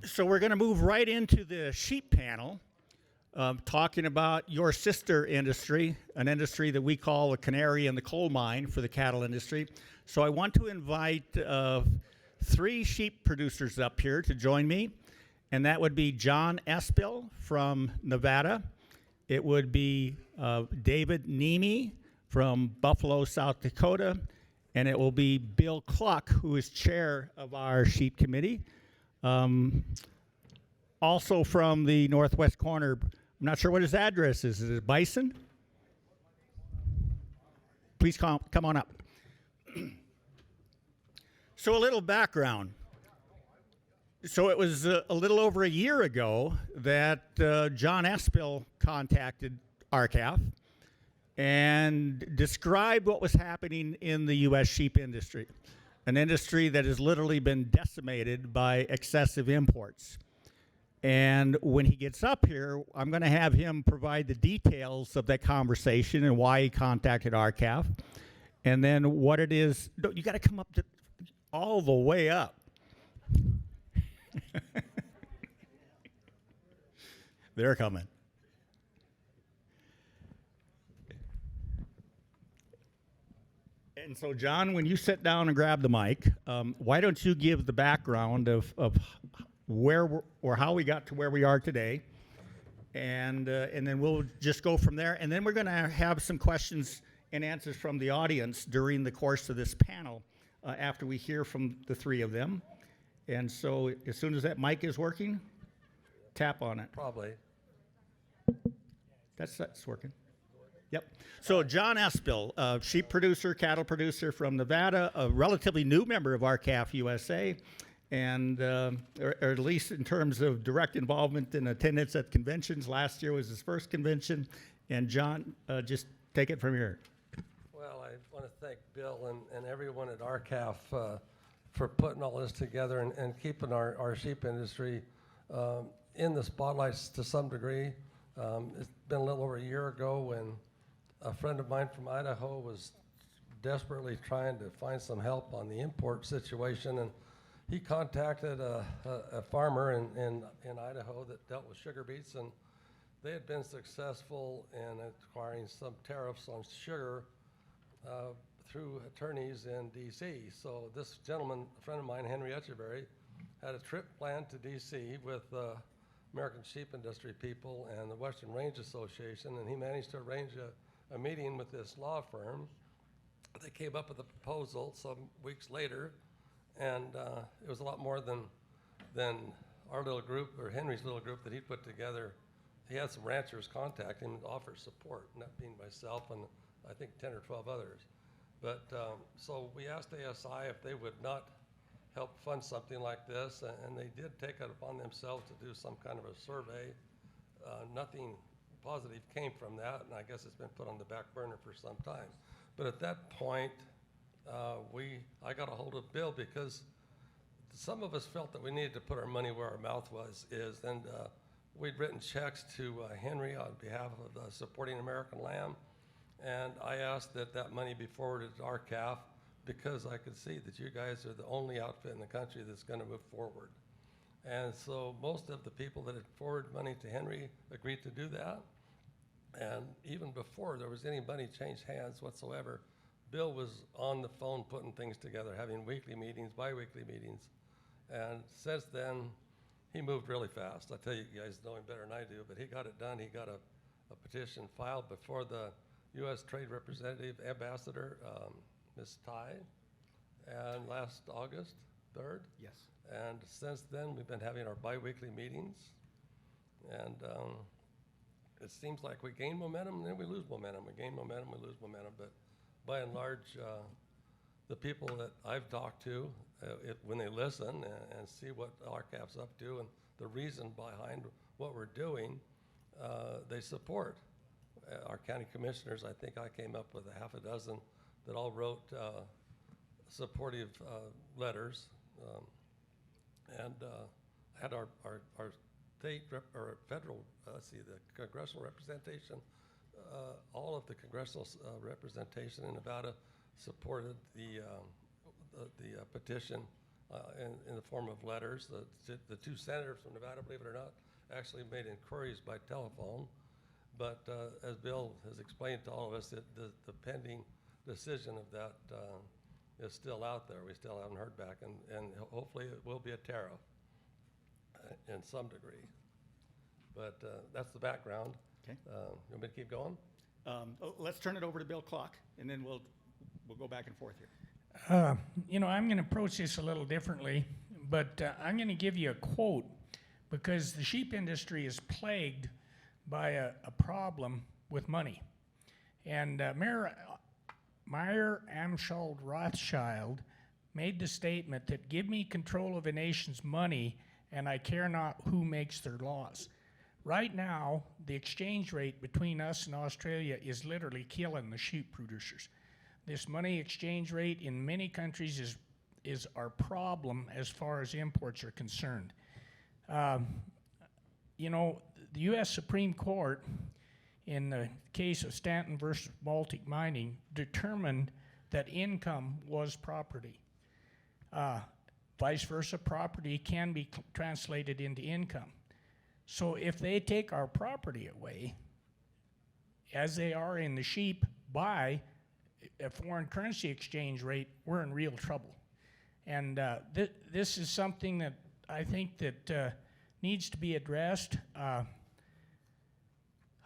So we're going to move right into the sheep panel, talking about your sister industry, an industry that we call the canary in the coal mine for the cattle industry. So I want to invite 3 sheep producers up here to join me, and that would be John Espil from Nevada. It would be David Niemi from Buffalo, South Dakota, and it will be Bill Kluck, who is chair of our sheep committee. Also from the northwest corner, I'm not sure what his address is. Is it Bison? Please come on up. So a little background. So it was a little over a year ago that John Espil contacted RCAF and described what was happening in the U.S. sheep industry, an industry that has literally been decimated by excessive imports. And when he gets up here, I'm going to have him provide the details of that conversation and why he contacted RCAF, and then what it is. No, you got to come up to all the way up. They're coming. And so, John, when you sit down and grab the mic, why don't you give the background of where or how we got to where we are today, and then we'll just go from there. And then we're going to have some questions and answers from the audience during the course of this panel after we hear from the 3 of them. And so as soon as that mic is working, tap on it. Probably. That's working. Yep. So John Espil, sheep producer, cattle producer from Nevada, a relatively new member of RCAF USA, and or at least in terms of direct involvement in attendance at conventions. Last year was his first convention. And John, just take it from here. Well, I want to thank Bill and everyone at RCAF for putting all this together and keeping our sheep industry in the spotlights to some degree. It's been a little over a year ago when a friend of mine from Idaho was desperately trying to find some help on the import situation, and he contacted a farmer in Idaho that dealt with sugar beets, and they had been successful in acquiring some tariffs on sugar through attorneys in D.C. So this gentleman, a friend of mine, Henry Etcheberry, had a trip planned to D.C. with American Sheep Industry people and the Western Range Association, and he managed to arrange a meeting with this law firm. They came up with a proposal some weeks later, and it was a lot more than our little group or Henry's little group that he put together. He had some ranchers contact him and offer support, and that being myself and I think 10 or 12 others. But so we asked ASI if they would not help fund something like this, and they did take it upon themselves to do some kind of a survey. Nothing positive came from that, and I guess it's been put on the back burner for some time. But at that point, I got a hold of Bill because some of us felt that we needed to put our money where our mouth is, and we'd written checks to Henry on behalf of supporting American Lamb, and I asked that money be forwarded to RCAF because I could see that you guys are the only outfit in the country that's going to move forward. And so most of the people that had forwarded money to Henry agreed to do that. And even before there was any money change hands whatsoever, Bill was on the phone putting things together, having weekly meetings, bi-weekly meetings. And since then, he moved really fast. I tell you, you guys know him better than I do, but he got it done. He got a petition filed before the U.S. Trade Representative Ambassador, Ms. Tai, and last August 3rd. Yes. And since then, we've been having our bi-weekly meetings. And it seems like we gain momentum, and then we lose momentum. We gain momentum, we lose momentum. But by and large, the people that I've talked to, when they listen and see what RCAF's up to and the reason behind what we're doing, they support. Our county commissioners, I think I came up with a half a dozen that all wrote supportive letters, and had our state or federal, the congressional representation, all of the congressional representation in Nevada supported the petition in the form of letters. The two senators from Nevada, believe it or not, actually made inquiries by telephone. But as Bill has explained to all of us, the pending decision of that is still out there. We still haven't heard back, and hopefully it will be a tariff in some degree. But that's the background. Okay. You want me to keep going? Let's turn it over to Bill Kluck, and then we'll go back and forth here. You know, I'm going to approach this a little differently, but I'm going to give you a quote because the sheep industry is plagued by a problem with money. And Meyer Amschel Rothschild made the statement that give me control of a nation's money and I care not who makes their laws. Right now, the exchange rate between us and Australia is literally killing the sheep producers. This money exchange rate in many countries is our problem as far as imports are concerned. You know, the U.S. Supreme Court, in the case of Stanton versus Baltic Mining, determined that income was property. Vice versa, property can be translated into income. So if they take our property away, as they are in the sheep, by a foreign currency exchange rate, we're in real trouble. And this is something that I think that needs to be addressed.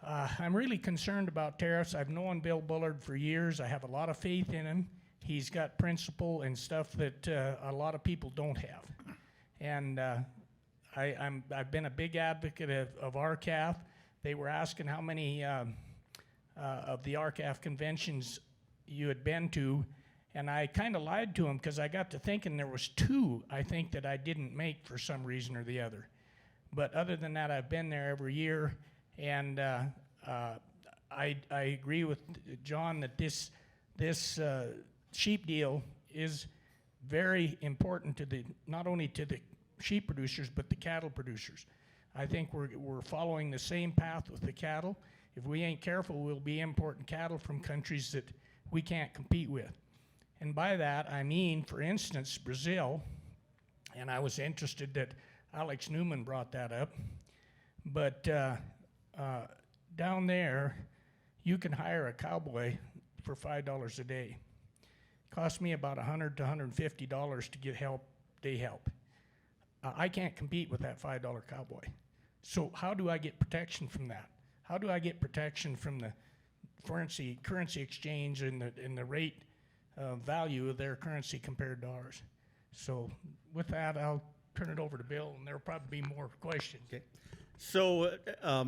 I'm really concerned about tariffs. I've known Bill Bullard for years. I have a lot of faith in him. He's got principle and stuff that a lot of people don't have. And I've been a big advocate of RCAF. They were asking how many of the RCAF conventions you had been to, and I kind of lied to him because I got to thinking there was 2, I think, that I didn't make for some reason or the other. But other than that, I've been there every year, and I agree with John that this sheep deal is very important to not only to the sheep producers but the cattle producers. I think we're following the same path with the cattle. If we ain't careful, we'll be importing cattle from countries that we can't compete with. And by that, I mean, for instance, Brazil, and I was interested that Alex Newman brought that up, but down there, you can hire a cowboy for $5 a day. It costs me about $100 to $150 to get day help. I can't compete with that $5 cowboy. So how do I get protection from that? How do I get protection from the currency exchange and the rate value of their currency compared to ours? So with that, I'll turn it over to Bill, and there will probably be more questions. Okay. So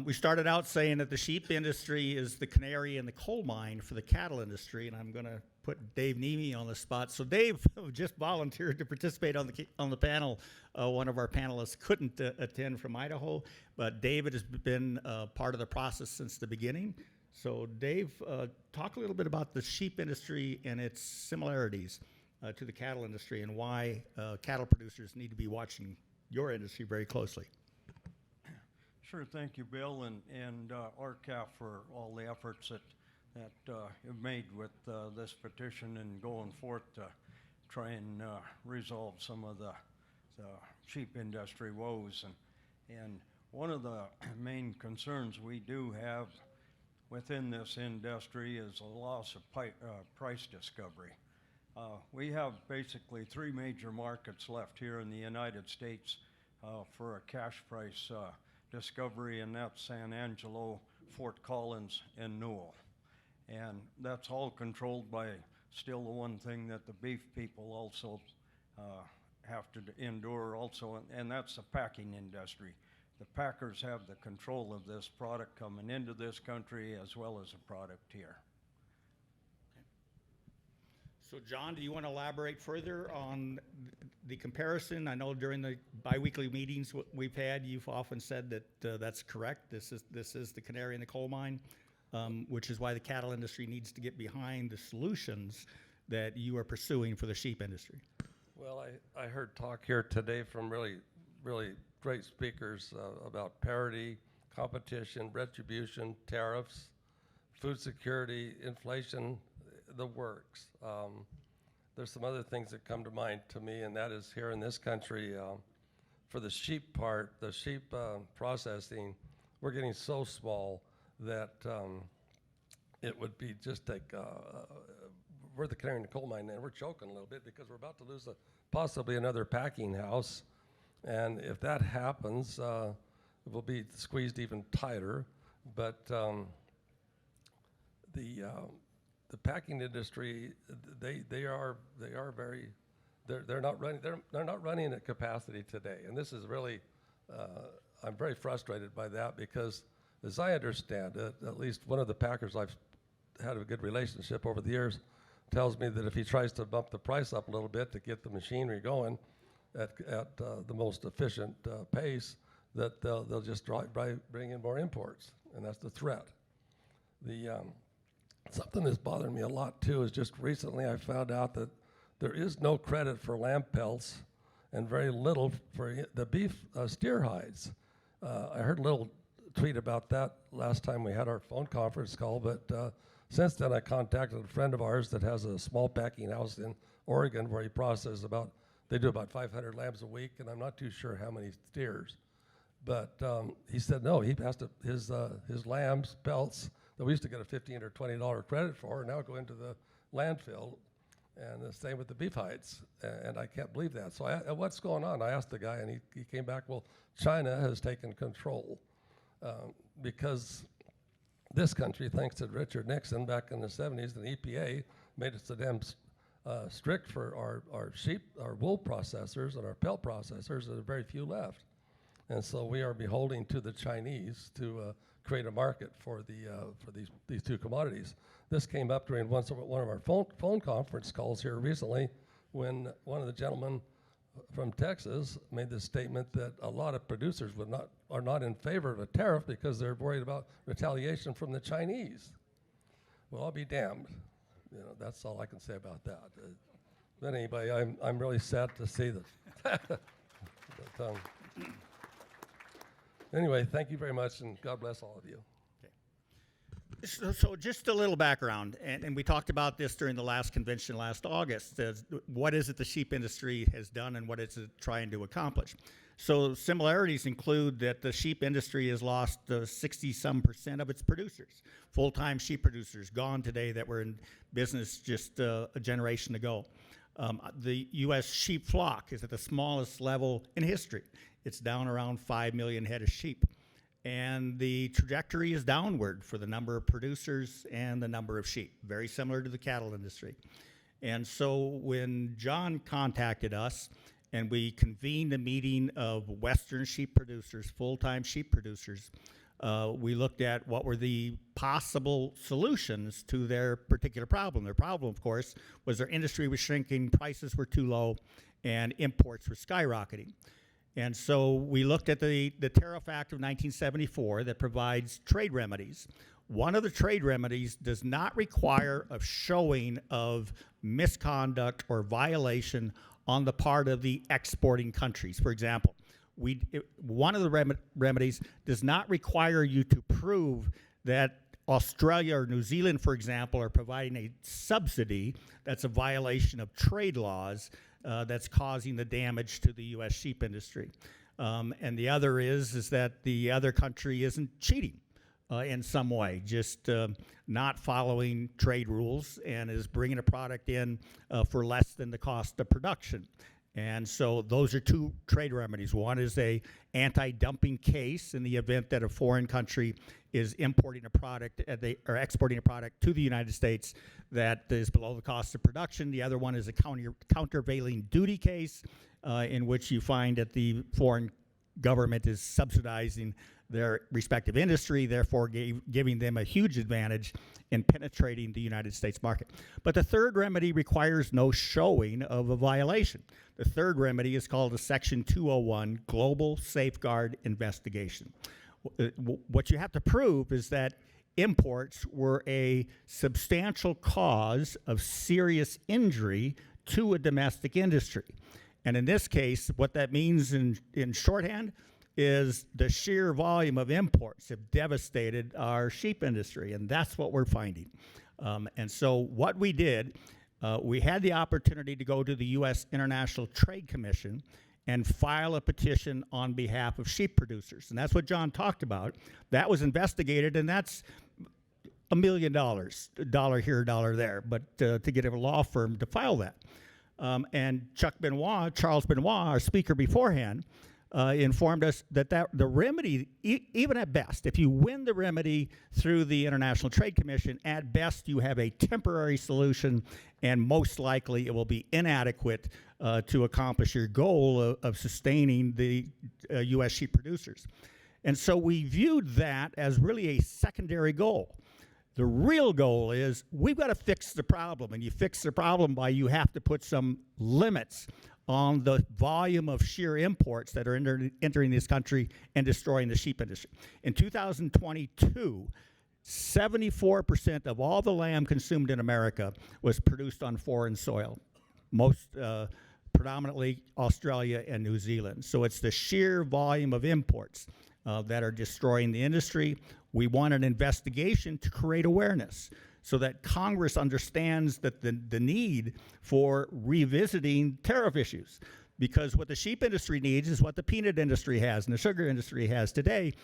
we started out saying that the sheep industry is the canary in the coal mine for the cattle industry, and I'm going to put Dave Niemi on the spot. So Dave just volunteered to participate on the panel. One of our panelists couldn't attend from Idaho, but David has been part of the process since the beginning. So Dave, talk a little bit about the sheep industry and its similarities to the cattle industry and why cattle producers need to be watching your industry very closely. Sure, thank you, Bill, and RCAF for all the efforts that you've made with this petition and going forth to try and resolve some of the sheep industry woes. And one of the main concerns we do have within this industry is a loss of price discovery. We have basically 3 major markets left here in the United States for a cash price discovery, and that's San Angelo, Fort Collins, and Newell. And that's all controlled by still the one thing that the beef people also have to endure also, and that's the packing industry. The packers have the control of this product coming into this country as well as the product here. So John, do you want to elaborate further on the comparison? I know during the biweekly meetings we've had, you've often said that that's correct. This is the canary in the coal mine, which is why the cattle industry needs to get behind the solutions that you are pursuing for the sheep industry. Well, I heard talk here today from really great speakers about parity, competition, retribution, tariffs, food security, inflation, the works. there's some other things that come to mind to me, and that is here in this country, for the sheep part, the sheep processing, we're getting so small that it would be just like, we're the canary in the coal mine, and we're choking a little bit because we're about to lose possibly another packing house. And if that happens, we'll be squeezed even tighter. But the packing industry, they are very, they're not running at capacity today. And this is really, I'm very frustrated by that because, as I understand it, at least one of the packers I've had a good relationship over the years tells me that if he tries to bump the price up a little bit to get the machinery going at the most efficient pace, that they'll just bring in more imports, and that's the threat. Something that's bothering me a lot too is just recently I found out that there is no credit for lamb pelts and very little for the beef steer hides. I heard a little tweet about that last time we had our phone conference call, but since then I contacted a friend of ours that has a small packing house in Oregon where he processes they do about 500 lambs a week, and I'm not too sure how many steers. But he said no, he has to, his lambs, pelts, that we used to get a $15 or $20 credit for, now go into the landfill, and the same with the beef hides, and I can't believe that. So what's going on? I asked the guy, and he came back, well, China has taken control because this country, thanks to Richard Nixon back in the 70s, and the EPA made it so damn strict for our sheep, our wool processors and our pelt processors, there are very few left. And so we are beholden to the Chinese to create a market for these two commodities. This came up during one of our phone conference calls here recently when one of the gentlemen from Texas made this statement that a lot of producers are not in favor of a tariff because they're worried about retaliation from the Chinese. Well, I'll be damned. You know, that's all I can say about that. But anyway, I'm really sad to see this. But, anyway, thank you very much, and God bless all of you. So just a little background, and we talked about this during the last convention last August. What is it the sheep industry has done and what is it trying to accomplish? So similarities include that the sheep industry has lost 60-some% of its producers, full-time sheep producers gone today that were in business just a generation ago. The U.S. sheep flock is at the smallest level in history. It's down around 5 million head of sheep. And the trajectory is downward for the number of producers and the number of sheep, very similar to the cattle industry. And so when John contacted us and we convened a meeting of Western sheep producers, full-time sheep producers, we looked at what were the possible solutions to their particular problem. Their problem, of course, was their industry was shrinking, prices were too low, and imports were skyrocketing. And so we looked at the Tariff Act of 1974 that provides trade remedies. One of the trade remedies does not require a showing of misconduct or violation on the part of the exporting countries. For example, one of the remedies does not require you to prove that Australia or New Zealand, for example, are providing a subsidy that's a violation of trade laws that's causing the damage to the U.S. sheep industry. And the other is that the other country isn't cheating in some way, just not following trade rules and is bringing a product in for less than the cost of production. And so those are two trade remedies. One is a anti-dumping case in the event that a foreign country is importing a product or exporting a product to the United States that is below the cost of production. The other one is a countervailing duty case in which you find that the foreign government is subsidizing their respective industry, therefore giving them a huge advantage in penetrating the United States market. But the third remedy requires no showing of a violation. The third remedy is called a Section 201 Global Safeguard Investigation. What you have to prove is that imports were a substantial cause of serious injury to a domestic industry. And in this case, what that means in shorthand is the sheer volume of imports have devastated our sheep industry, and that's what we're finding. And so what we did, we had the opportunity to go to the U.S. International Trade Commission and file a petition on behalf of sheep producers. And that's what John talked about. That was investigated, and that's $1 million, a dollar here, a dollar there, but to get a law firm to file that. And Charles Benoit, our speaker beforehand, informed us that the remedy, even at best, if you win the remedy through the International Trade Commission, at best you have a temporary solution, and most likely it will be inadequate to accomplish your goal of sustaining the U.S. sheep producers. And so we viewed that as really a secondary goal. The real goal is we've got to fix the problem, and you fix the problem by you have to put some limits on the volume of sheer imports that are entering this country and destroying the sheep industry. In 2022, 74% of all the lamb consumed in America was produced on foreign soil, most predominantly Australia and New Zealand. So it's the sheer volume of imports that are destroying the industry. We want an investigation to create awareness so that Congress understands that the need for revisiting tariff issues. Because what the sheep industry needs is what the peanut industry has and the sugar industry has today,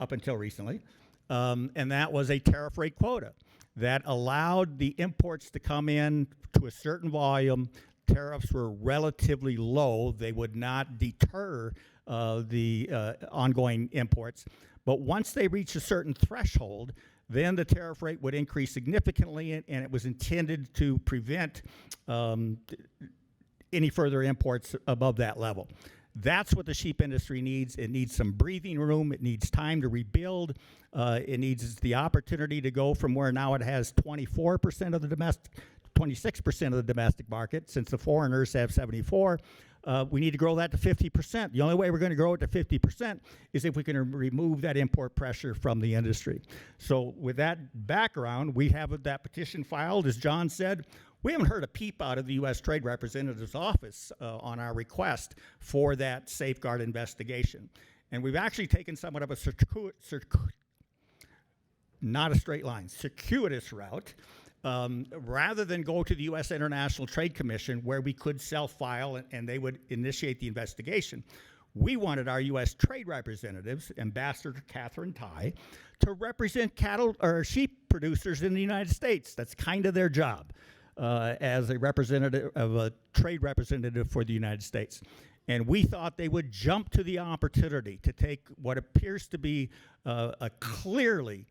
up until recently, and that was a tariff rate quota that allowed the imports to come in to a certain volume. Tariffs were relatively low. They would not deter the ongoing imports. But once they reach a certain threshold, then the tariff rate would increase significantly, and it was intended to prevent any further imports above that level. That's what the sheep industry needs. It needs some breathing room. It needs time to rebuild. It needs the opportunity to go from where now it has 24% of the domestic, 26% of the domestic market, since the foreigners have 74. We need to grow that to 50%. The only way we're going to grow it to 50% is if we can remove that import pressure from the industry. So with that background, we have that petition filed. As John said, we haven't heard a peep out of the U.S. Trade Representative's office on our request for that safeguard investigation. And we've actually taken somewhat of a not a straight line, circuitous route. Rather than go to the U.S. International Trade Commission, where we could self-file and they would initiate the investigation, we wanted our U.S. trade representatives, Ambassador Catherine Tai, to represent cattle or sheep producers in the United States. That's kind of their job as a representative of a trade representative for the United States. And we thought they would jump to the opportunity to take what appears to be a clearly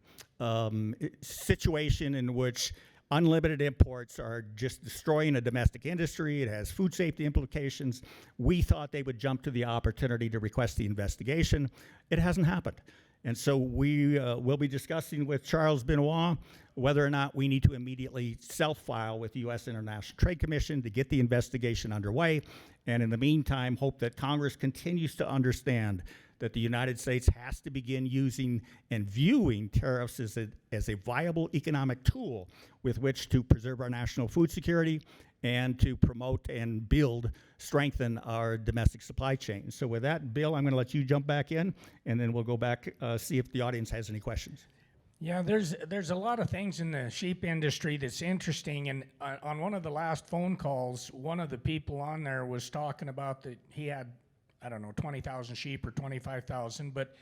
situation in which unlimited imports are just destroying a domestic industry. It has food safety implications. We thought they would jump to the opportunity to request the investigation. It hasn't happened. And so we will be discussing with Charles Benoit whether or not we need to immediately self-file with the U.S. International Trade Commission to get the investigation underway. And in the meantime, hope that Congress continues to understand that the United States has to begin using and viewing tariffs as a viable economic tool with which to preserve our national food security and to promote and strengthen our domestic supply chain. So with that, Bill, I'm going to let you jump back in, and then we'll go back, see if the audience has any questions. Yeah, there's a lot of things in the sheep industry that's interesting, and on one of the last phone calls, one of the people on there was talking about that he had, I don't know, 20,000 sheep or 25,000, but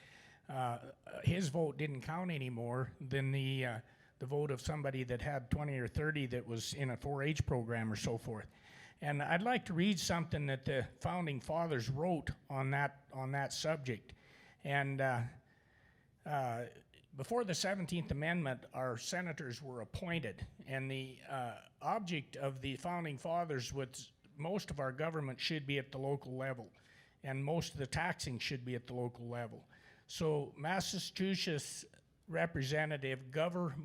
his vote didn't count anymore than the vote of somebody that had 20 or 30 that was in a 4-H program or so forth. And I'd like to read something that the founding fathers wrote on that subject. And before the 17th Amendment, our senators were appointed, and the object of the founding fathers was most of our government should be at the local level, and most of the taxing should be at the local level. So Massachusetts Representative Governor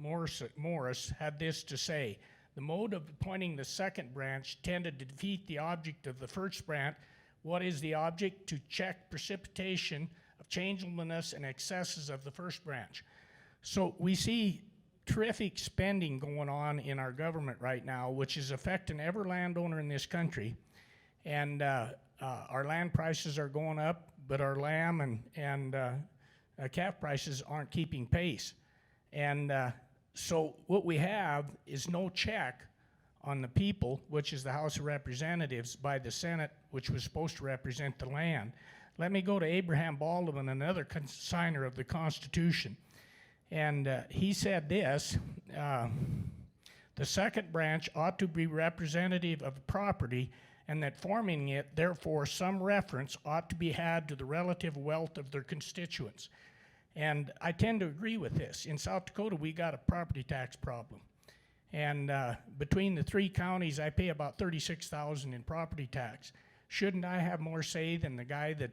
Morris had this to say: the mode of appointing the second branch tended to defeat the object of the first branch. What is the object? To check precipitation of changeableness and excesses of the first branch. So we see terrific spending going on in our government right now, which is affecting every landowner in this country. And our land prices are going up, but our lamb and calf prices aren't keeping pace. And so what we have is no check on the people, which is the House of Representatives, by the Senate, which was supposed to represent the land. Let me go to Abraham Baldwin, another consigner of the Constitution. And he said this, the second branch ought to be representative of property, and that forming it, therefore, some reference ought to be had to the relative wealth of their constituents. And I tend to agree with this. In South Dakota, we got a property tax problem. And between the 3 counties, I pay about $36,000 in property tax. Shouldn't I have more say than the guy that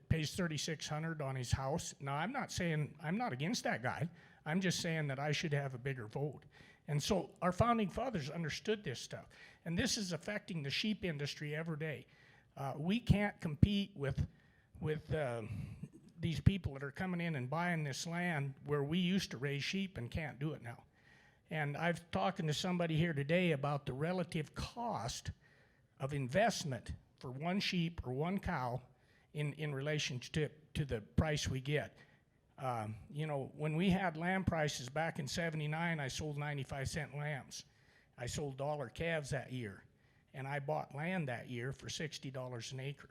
pays $3,600 on his house? Now, I'm not saying, I'm not against that guy. I'm just saying that I should have a bigger vote. And so our founding fathers understood this stuff. And this is affecting the sheep industry every day. We can't compete with these people that are coming in and buying this land where we used to raise sheep and can't do it now. And I've talking to somebody here today about the relative cost of investment for one sheep or one cow in relation to the price we get. You know, when we had lamb prices back in '79, I sold 95-cent lambs. I sold dollar calves that year, and I bought land that year for $60 an acre.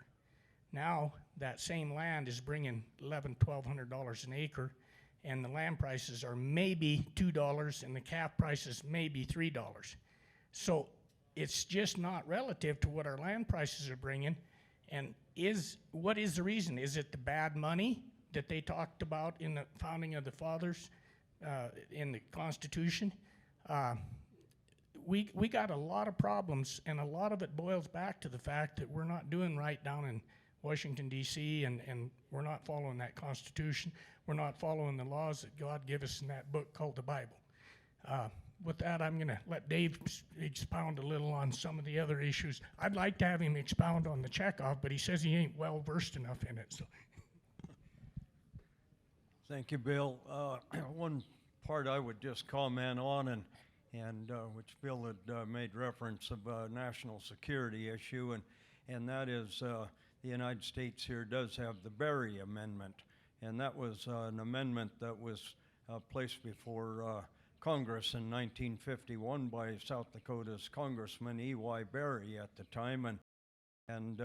Now that same land is bringing $1,100, $1,200 an acre, and the lamb prices are maybe $2 and the calf prices maybe $3. So it's just not relative to what our land prices are bringing. And what is the reason? Is it the bad money that they talked about in the founding of the fathers, in the Constitution? We got a lot of problems, and a lot of it boils back to the fact that we're not doing right down in Washington, D.C., and we're not following that Constitution. We're not following the laws that God gave us in that book called the Bible. With that, I'm going to let Dave expound a little on some of the other issues. I'd like to have him expound on the checkoff, but he says he ain't well versed enough in it. So. Thank you, Bill. One part I would just comment on, and which Bill had made reference of a national security issue, and that is the United States here does have the Berry Amendment, and that was an amendment that was placed before Congress in 1951 by South Dakota's Congressman E.Y. Berry at the time, and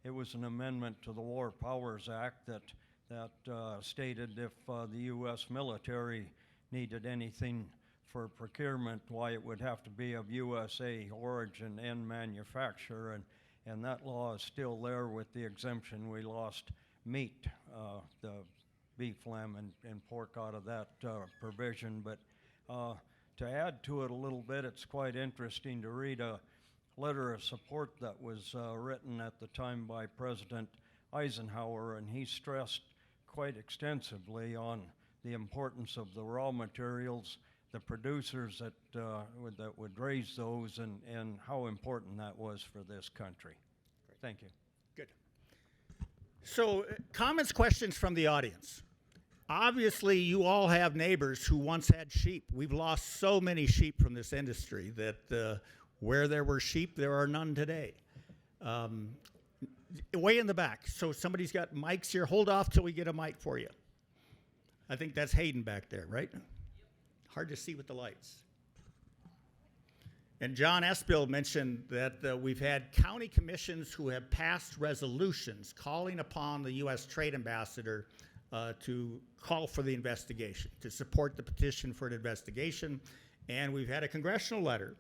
it was an amendment to the War Powers Act that stated if the U.S. military needed anything for procurement, why it would have to be of USA origin and manufacture, and that law is still there with the exemption. We lost meat, the beef, lamb, and pork out of that provision, but to add to it a little bit, it's quite interesting to read a letter of support that was written at the time by President Eisenhower, and he stressed quite extensively on the importance of the raw materials, the producers that would raise those, and how important that was for this country. Thank you. Good. So, comments, questions from the audience. Obviously, you all have neighbors who once had sheep. We've lost so many sheep from this industry that where there were sheep, there are none today. Way in the back. So somebody's got mics here. Hold off till we get a mic for you. I think that's Hayden back there, right? Hard to see with the lights. And John Espil mentioned that we've had county commissions who have passed resolutions calling upon the U.S. Trade Ambassador to call for the investigation, to support the petition for an investigation. And we've had a congressional letter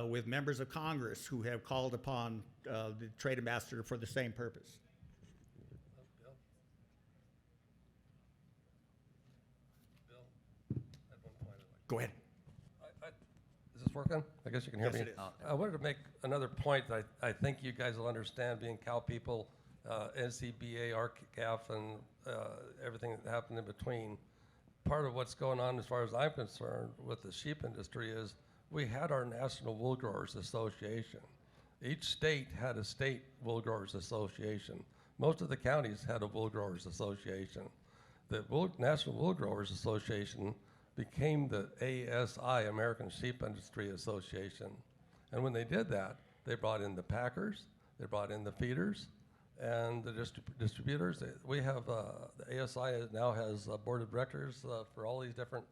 with members of Congress who have called upon the Trade Ambassador for the same purpose. Bill, at one point Go ahead. is this working? I guess you can hear Yes, me. it is. I wanted to make another point that I think you guys will understand, being cow people, NCBA, RCAF, and everything that happened in between. Part of what's going on, as far as I'm concerned, with the sheep industry is we had our National Wool Growers Association. Each state had a state wool growers association. Most of the counties had a wool growers association. The National Wool Growers Association became the ASI, American Sheep Industry Association. And when they did that, they brought in the packers, they brought in the feeders, and the distributors. We have, the ASI now has a board of directors for all these different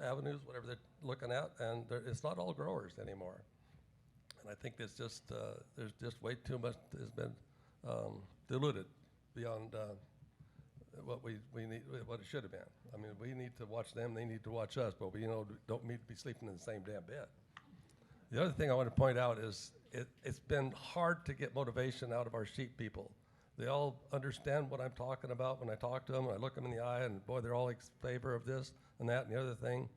avenues, whatever they're looking at, and it's not all growers anymore. And I think it's just, there's just way too much has been diluted beyond what we need, what it should have been. I mean, we need to watch them, they need to watch us, but we, don't need to be sleeping in the same damn bed. The other thing I want to point out is it's been hard to get motivation out of our sheep people. They all understand what I'm talking about when I talk to them, and I look them in the eye, and boy, they're all in favor of this and that and the other thing.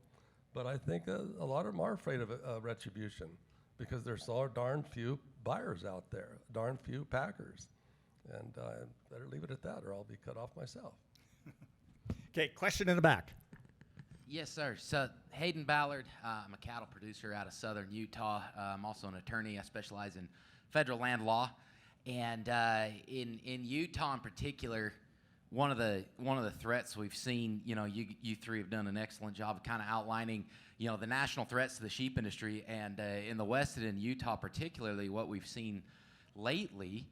But I think a lot of them are afraid of retribution because there's so darn few buyers out there, darn few packers. And I better leave it at that, or I'll be cut off myself. Okay, question in the back. Yes, sir. So Hayden Ballard, I'm a cattle producer out of southern Utah. I'm also an attorney. I specialize in federal land law. And in Utah in particular, one of the threats we've seen, you three have done an excellent job of kind of outlining, the national threats to the sheep industry. And in the West and in Utah particularly, what we've seen lately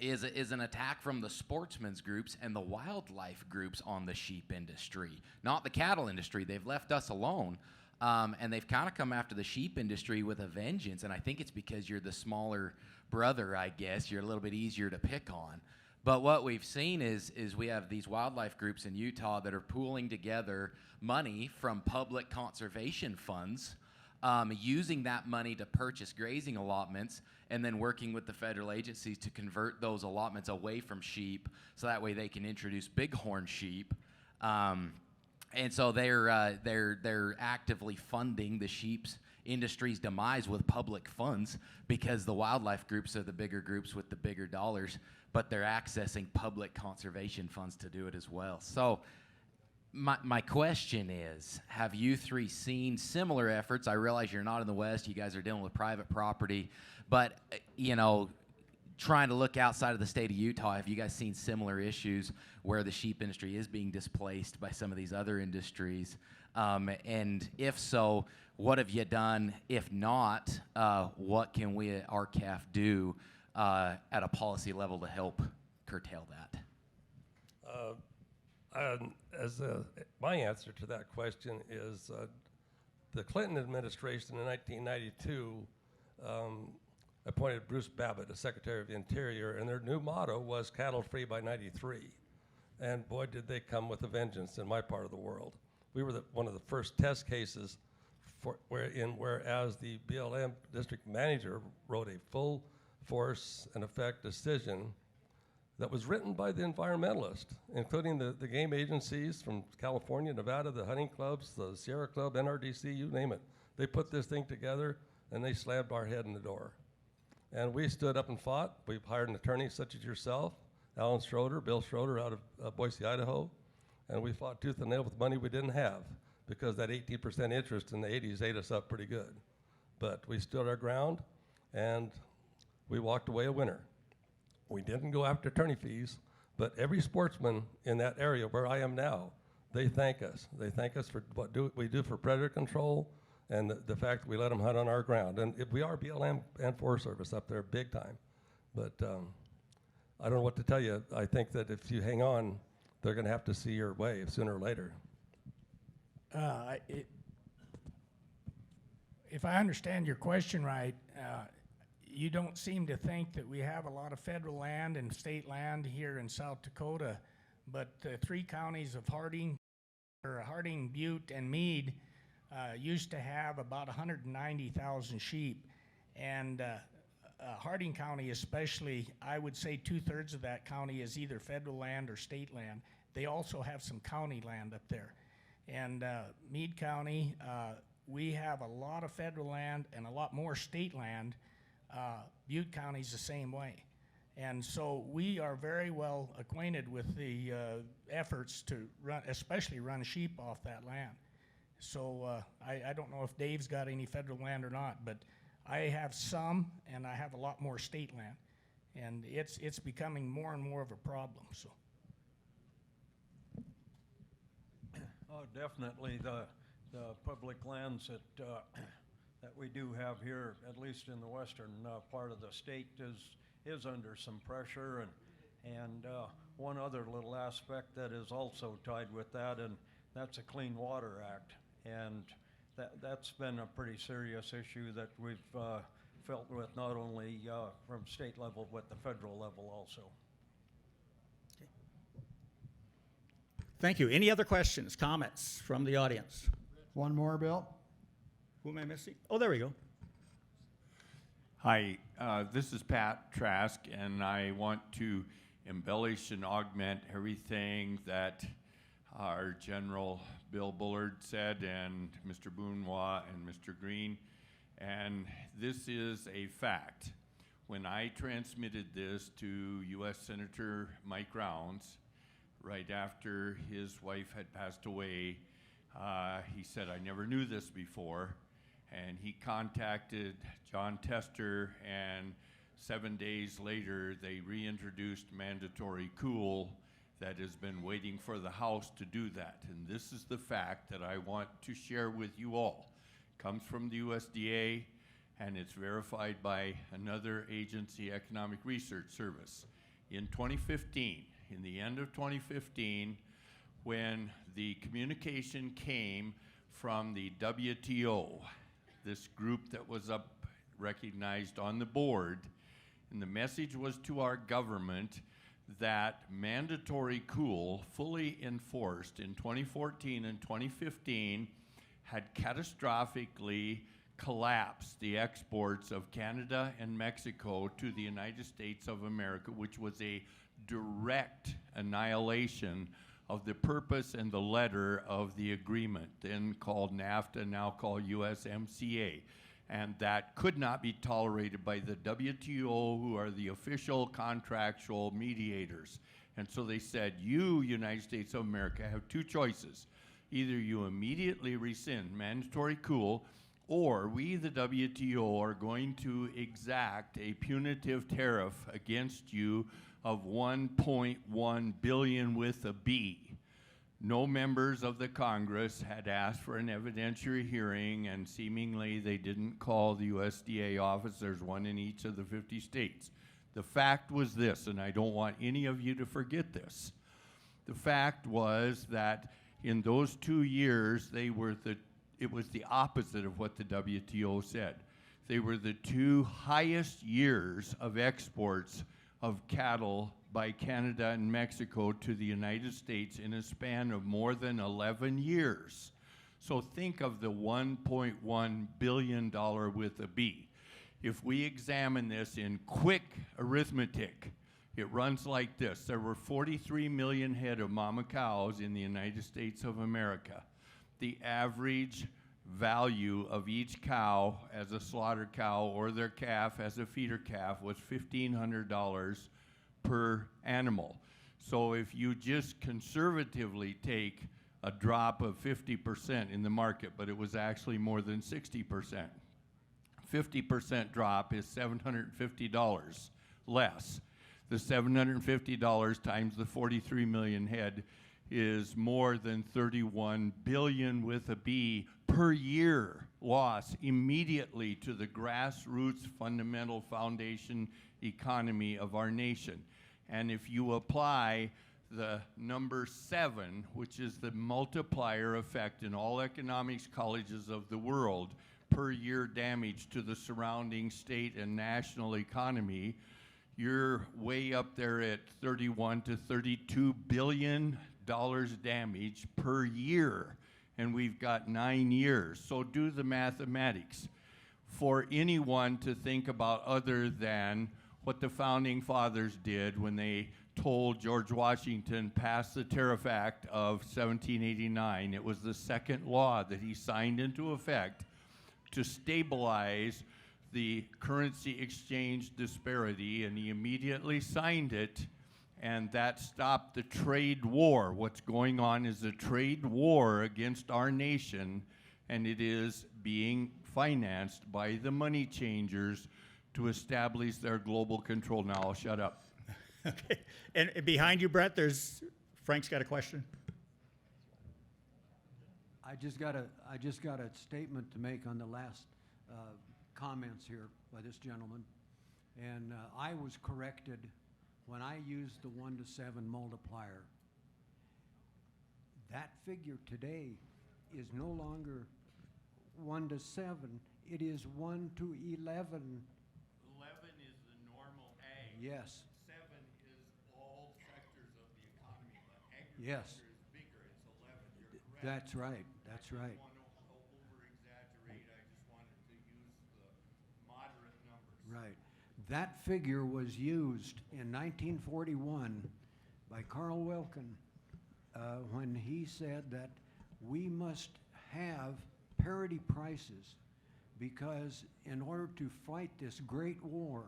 is an attack from the sportsmen's groups and the wildlife groups on the sheep industry, not the cattle industry. They've left us alone, and they've kind of come after the sheep industry with a vengeance, and I think it's because you're the smaller brother, I guess. You're a little bit easier to pick on. But what we've seen is we have these wildlife groups in Utah that are pooling together money from public conservation funds, using that money to purchase grazing allotments, and then working with the federal agencies to convert those allotments away from sheep, so that way they can introduce bighorn sheep. And so they're actively funding the sheep's industry's demise with public funds, because the wildlife groups are the bigger groups with the bigger dollars, but they're accessing public conservation funds to do it as well. So my question is, have you three seen similar efforts? I realize you're not in the West, you guys are dealing with private property, but trying to look outside of the state of Utah, have you guys seen similar issues where the sheep industry is being displaced by some of these other industries? And if so, what have you done? If not, what can we at RCAF do at a policy level to help curtail that? My answer to that question is the Clinton administration in 1992 appointed Bruce Babbitt as Secretary of the Interior, and their new motto was cattle free by '93. And boy, did they come with a vengeance in my part of the world. We were one of the first test cases whereas the BLM district manager wrote a full force and effect decision that was written by the environmentalists, including the game agencies from California, Nevada, the hunting clubs, the Sierra Club, NRDC, you name it. They put this thing together, and they slammed our head in the door. And we stood up and fought. We've hired an attorney such as yourself, Alan Schroeder, Bill Schroeder out of Boise, Idaho, and we fought tooth and nail with money we didn't have, because that 18% interest in the 80s ate us up pretty good. But we stood our ground, and we walked away a winner. We didn't go after attorney fees, but every sportsman in that area where I am now, they thank us. They thank us for what we do for predator control, and the fact that we let them hunt on our ground. And we are BLM and Forest Service up there big time. But I don't know what to tell you. I think that if you hang on, they're going to have to see your wave sooner or later. If I understand your question right, you don't seem to think that we have a lot of federal land and state land here in South Dakota, but the three counties of Harding, Butte, and Meade used to have about 190,000 sheep. And Harding County especially, I would say 2/3 of that county is either federal land or state land. They also have some county land up there. And Meade County, we have a lot of federal land and a lot more state land. Butte County's the same way. And so we are very well acquainted with the efforts to run, especially run sheep off that land. So I don't know if Dave's got any federal land or not, but I have some, and I have a lot more state land. And it's becoming more and more of a problem, so. Oh, definitely the public lands that we do have here, at least in the western part of the state, is under some pressure, and one other little aspect that is also tied with that, and that's a Clean Water Act, and that's been a pretty serious issue that we've felt with not only from state level, but the federal level also. Thank you. Any other questions, comments from the audience? One more, Bill. Who am I missing? Oh, there we go. Hi, this is Pat Trask, and I want to embellish and augment everything that our General Bill Bullard said, and Mr. Bournois and Mr. Green. And this is a fact. When I transmitted this to U.S. Senator Mike Rounds, right after his wife had passed away, he said, I never knew this before. And he contacted John Tester, and 7 days later, they reintroduced mandatory cool that has been waiting for the House to do that. And this is the fact that I want to share with you all. It comes from the USDA, and it's verified by another agency, Economic Research Service. In 2015, in the end of 2015, when the communication came from the WTO, this group that was up recognized on the board, and the message was to our government that mandatory cool, fully enforced in 2014 and 2015, had catastrophically collapsed the exports of Canada and Mexico to the United States of America, which was a direct annihilation of the purpose and the letter of the agreement, then called NAFTA, now called USMCA. And that could not be tolerated by the WTO, who are the official contractual mediators. And so they said, you, United States of America, have two choices. Either you immediately rescind mandatory cool, or we, the WTO, are going to exact a punitive tariff against you of 1.1 billion with a B. No members of the Congress had asked for an evidentiary hearing, and seemingly they didn't call the USDA office. There's one in each of the 50 states. The fact was this, and I don't want any of you to forget this. The fact was that in those 2 years, it was the opposite of what the WTO said. They were the two highest years of exports of cattle by Canada and Mexico to the United States in a span of more than 11 years. So think of the $1.1 billion with a B. If we examine this in quick arithmetic, it runs like this. There were 43 million head of mama cows in the United States of America. The average value of each cow as a slaughter cow or their calf as a feeder calf was $1,500 per animal. So if you just conservatively take a drop of 50% in the market, but it was actually more than 60%, 50% drop is $750 less. The $750 times the 43 million head is more than 31 billion with a B per year loss immediately to the grassroots fundamental foundation economy of our nation. And if you apply the number 7, which is the multiplier effect in all economics colleges of the world, per year damage to the surrounding state and national economy, you're way up there at 31 to 32 billion dollars damage per year, and we've got 9 years. So do the mathematics. For anyone to think about other than what the founding fathers did when they told George Washington pass the Tariff Act of 1789, it was the second law that he signed into effect to stabilize the currency exchange disparity, and he immediately signed it, and that stopped the trade war. What's going on is a trade war against our nation, and it is being financed by the money changers to establish their global control. Now I'll shut up. Okay. And behind you, Brett, Frank's got a question. I just got a statement to make on the last comments here by this gentleman, and I was corrected when I used the 1 to 7 multiplier. That figure today is no longer 1 to 7. It is 1 to 11. 11 is the normal ag. Yes, 7 is all sectors of the economy, but Yes. agriculture is bigger, it's 11, you're correct. that's right, that's right. I didn't want to over-exaggerate, I just wanted to use the moderate numbers. Right. That figure was used in 1941 by Carl Wilkin when he said that we must have parity prices because in order to fight this great war,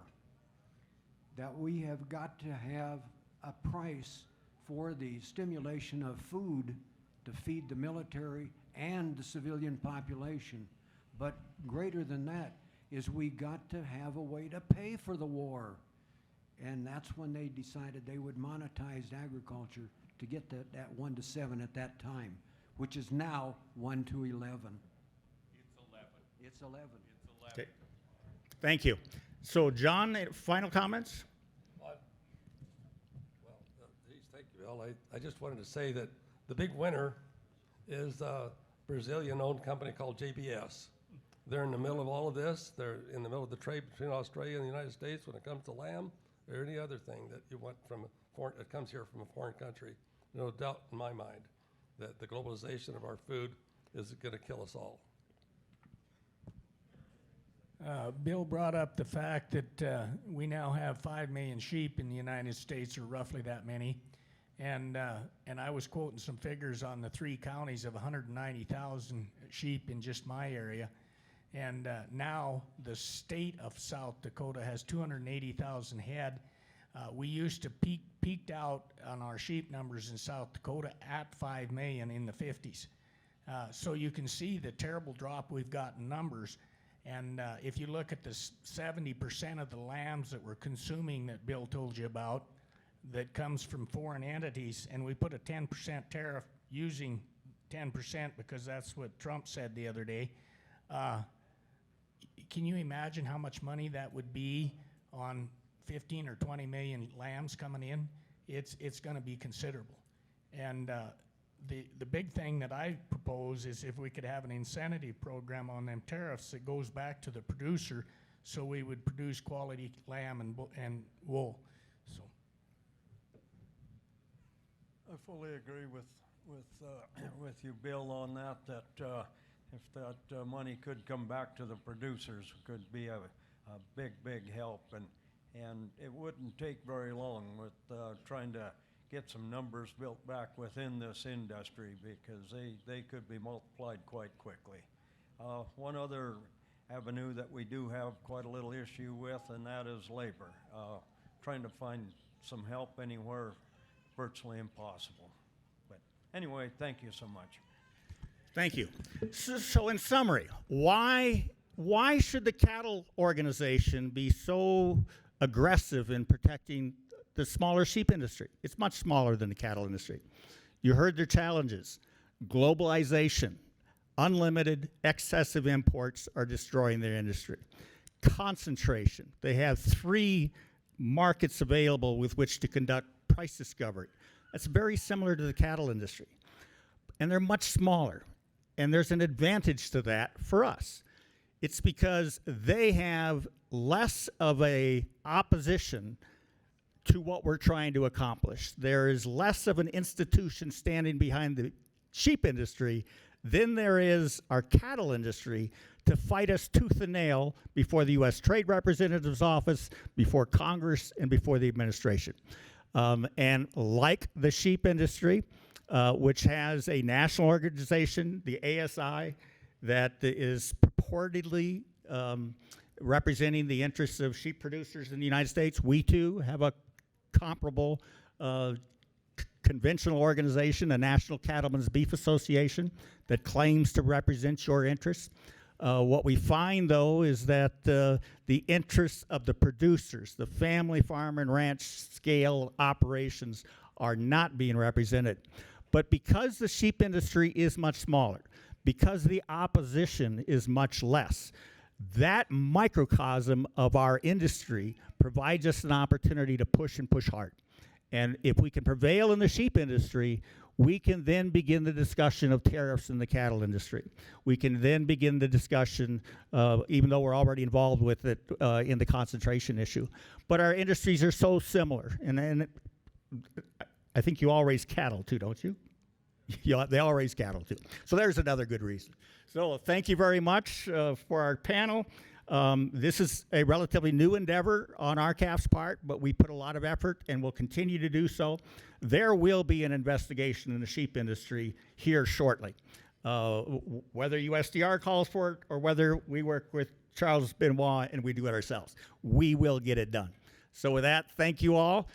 that we have got to have a price for the stimulation of food to feed the military and the civilian population. But greater than that is we got to have a way to pay for the war. And that's when they decided they would monetize agriculture to get that 1 to 7 at that time, which is now 1 to 11. It's 11. It's 11. It's 11. Okay. Thank you. So, John, final comments? Well, geez, thank you, Bill. I just wanted to say that the big winner is a Brazilian-owned company called JBS. They're in the middle of all of this. They're in the middle of the trade between Australia and the United States when it comes to lamb or any other thing that you want from a foreign, that comes here from a foreign country. No doubt in my mind that the globalization of our food is going to kill us all. Bill brought up the fact that we now have 5 million sheep in the United States, or roughly that many. And I was quoting some figures on the 3 counties of 190,000 sheep in just my area. And now the state of South Dakota has 280,000 head. We used to peaked out on our sheep numbers in South Dakota at 5 million in the 50s. So you can see the terrible drop we've got in numbers. And if you look at the 70% of the lambs that we're consuming that Bill told you about, that comes from foreign entities, and we put a 10% tariff using 10% because that's what Trump said the other day. Can you imagine how much money that would be on 15 or 20 million lambs coming in? It's going to be considerable. And the big thing that I propose is if we could have an incentive program on them tariffs that goes back to the producer, so we would produce quality lamb and wool. So. I fully agree with you, Bill, on that. That if that money could come back to the producers, could be a big help, and it wouldn't take very long with trying to get some numbers built back within this industry because they could be multiplied quite quickly. One other avenue that we do have quite a little issue with, and that is labor. Trying to find some help anywhere, virtually impossible. But anyway, thank you so much. Thank you. So in summary, why should the cattle organization be so aggressive in protecting the smaller sheep industry? It's much smaller than the cattle industry. You heard their challenges. Globalization, unlimited, excessive imports are destroying their industry. Concentration. They have 3 markets available with which to conduct price discovery. That's very similar to the cattle industry. And they're much smaller. And there's an advantage to that for us. It's because they have less of a opposition to what we're trying to accomplish. There is less of an institution standing behind the sheep industry than there is our cattle industry to fight us tooth and nail before the U.S. Trade Representative's office, before Congress, and before the administration. And like the sheep industry, which has a national organization, the ASI, that is purportedly representing the interests of sheep producers in the United States, we too have a comparable conventional organization, a National Cattlemen's Beef Association, that claims to represent your interests. What we find, though, is that the interests of the producers, the family farm and ranch scale operations, are not being represented. But because the sheep industry is much smaller, because the opposition is much less, that microcosm of our industry provides us an opportunity to push and push hard. And if we can prevail in the sheep industry, we can then begin the discussion of tariffs in the cattle industry. We can then begin the discussion, even though we're already involved with it in the concentration issue. But our industries are so similar, and I think you all raise cattle too, don't you? They all raise cattle too. So there's another good reason. So thank you very much for our panel. This is a relatively new endeavor on RCAF's part, but we put a lot of effort and will continue to do so. There will be an investigation in the sheep industry here shortly. Whether USDR calls for it or whether we work with Charles Benoit and we do it ourselves, we will get it done. So with that, thank you all.